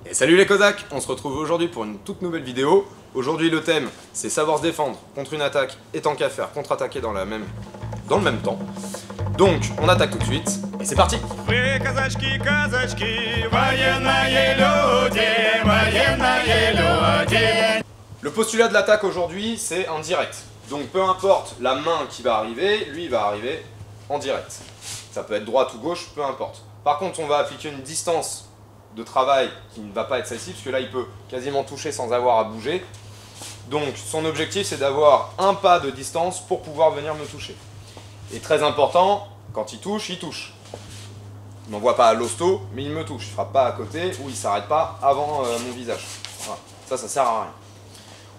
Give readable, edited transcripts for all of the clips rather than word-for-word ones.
Et salut les Cosaques, on se retrouve aujourd'hui pour une toute nouvelle vidéo. Aujourd'hui le thème c'est savoir se défendre contre une attaque et tant qu'à faire contre-attaquer dans le même temps. Donc on attaque tout de suite et c'est parti. Le postulat de l'attaque aujourd'hui c'est en direct. Donc peu importe la main qui va arriver, lui il va arriver en direct. Ça peut être droite ou gauche, peu importe. Par contre on va appliquer une distance de travail qui ne va pas être celle-ci, parce que là il peut quasiment toucher sans avoir à bouger. Donc son objectif c'est d'avoir un pas de distance pour pouvoir venir me toucher. Et très important, quand il touche, il touche. Il m'envoie pas à l'hosto, mais il me touche. Il frappe pas à côté ou il s'arrête pas avant mon visage. Voilà. Ça sert à rien.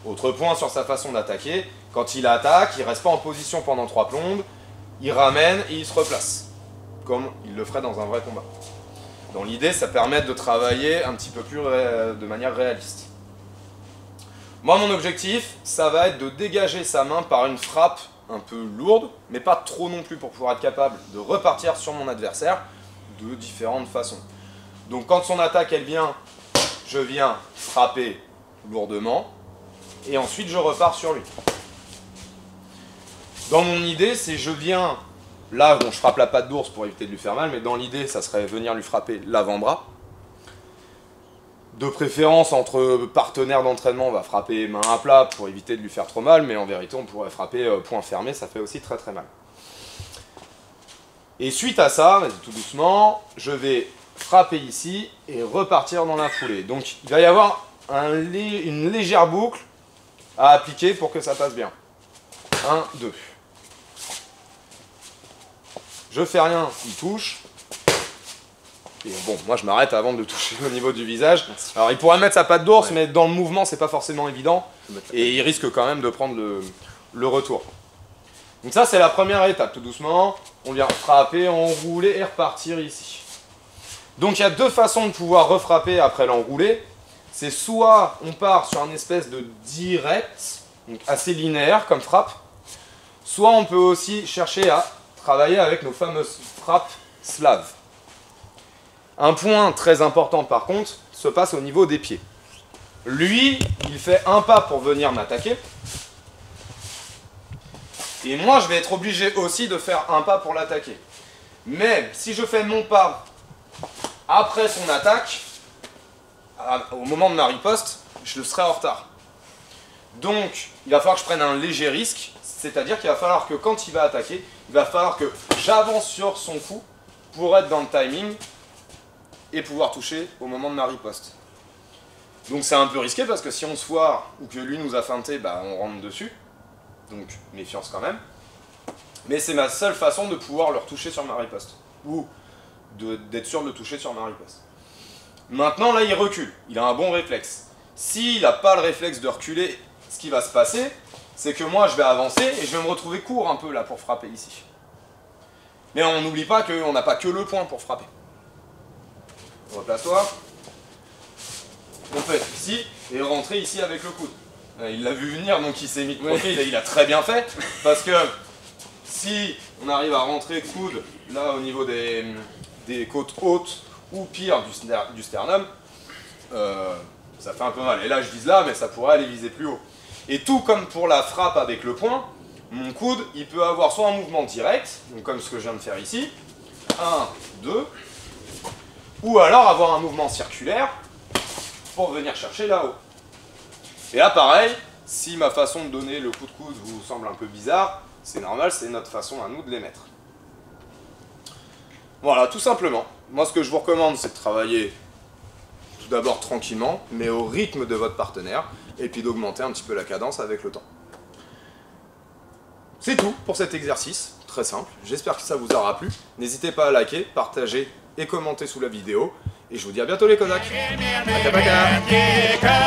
Autre point sur sa façon d'attaquer, quand il attaque, il reste pas en position pendant 3 plombes, il ramène et il se replace, comme il le ferait dans un vrai combat. Dans l'idée, ça permet de travailler un petit peu plus de manière réaliste. Moi, mon objectif, ça va être de dégager sa main par une frappe un peu lourde, mais pas trop non plus pour pouvoir être capable de repartir sur mon adversaire de différentes façons. Donc quand son attaque, elle vient, je viens frapper lourdement, et ensuite je repars sur lui. Dans mon idée, c'est je viens... Là, bon, je frappe la patte d'ours pour éviter de lui faire mal, mais dans l'idée, ça serait venir lui frapper l'avant-bras. De préférence, entre partenaires d'entraînement, on va frapper main à plat pour éviter de lui faire trop mal, mais en vérité, on pourrait frapper poing fermé, ça fait aussi très très mal. Et suite à ça, vas-y tout doucement, je vais frapper ici et repartir dans la foulée. Donc, il va y avoir une légère boucle à appliquer pour que ça passe bien. 1, 2. Je fais rien, il touche. Et bon, moi je m'arrête avant de toucher au niveau du visage. Alors il pourrait mettre sa patte d'ours, mais dans le mouvement c'est pas forcément évident. Et il risque quand même de prendre le retour. Donc ça c'est la première étape, tout doucement. On vient frapper, enrouler et repartir ici. Donc il y a deux façons de pouvoir refrapper après l'enroulé. C'est soit on part sur un espèce de direct, donc assez linéaire comme frappe. Soit on peut aussi chercher à travailler avec nos fameuses frappes slaves. Un point très important par contre se passe au niveau des pieds. Lui, il fait un pas pour venir m'attaquer. Et moi, je vais être obligé aussi de faire un pas pour l'attaquer. Mais si je fais mon pas après son attaque, au moment de ma riposte, je serai en retard. Donc, il va falloir que je prenne un léger risque. C'est-à-dire qu'il va falloir que quand il va attaquer, il va falloir que j'avance sur son coup pour être dans le timing et pouvoir toucher au moment de ma riposte. Donc c'est un peu risqué parce que si on se foire ou que lui nous a feinté, bah on rentre dessus. Donc méfiance quand même. Mais c'est ma seule façon de pouvoir le retoucher sur ma riposte. Ou d'être sûr de le toucher sur ma riposte. Maintenant là il recule, il a un bon réflexe. S'il n'a pas le réflexe de reculer, ce qui va se passer, c'est que moi je vais avancer et je vais me retrouver court un peu là pour frapper ici. Mais on n'oublie pas qu'on n'a pas que le point pour frapper. Replace-toi. On peut être ici et rentrer ici avec le coude. Il l'a vu venir donc il s'est mis de profil et il a très bien fait. Parce que si on arrive à rentrer coude là au niveau des côtes hautes ou pire du sternum, ça fait un peu mal. Et là je vise là mais ça pourrait aller viser plus haut. Et tout comme pour la frappe avec le poing, mon coude, il peut avoir soit un mouvement direct, donc comme ce que je viens de faire ici, 1, 2, ou alors avoir un mouvement circulaire pour venir chercher là-haut. Et là pareil, si ma façon de donner le coup de coude vous semble un peu bizarre, c'est normal, c'est notre façon à nous de les mettre. Voilà, tout simplement. Moi ce que je vous recommande, c'est de travailler tout d'abord tranquillement, mais au rythme de votre partenaire, et puis d'augmenter un petit peu la cadence avec le temps. C'est tout pour cet exercice, très simple. J'espère que ça vous aura plu. N'hésitez pas à liker, partager et commenter sous la vidéo. Et je vous dis à bientôt les Cosaques. Paka paka.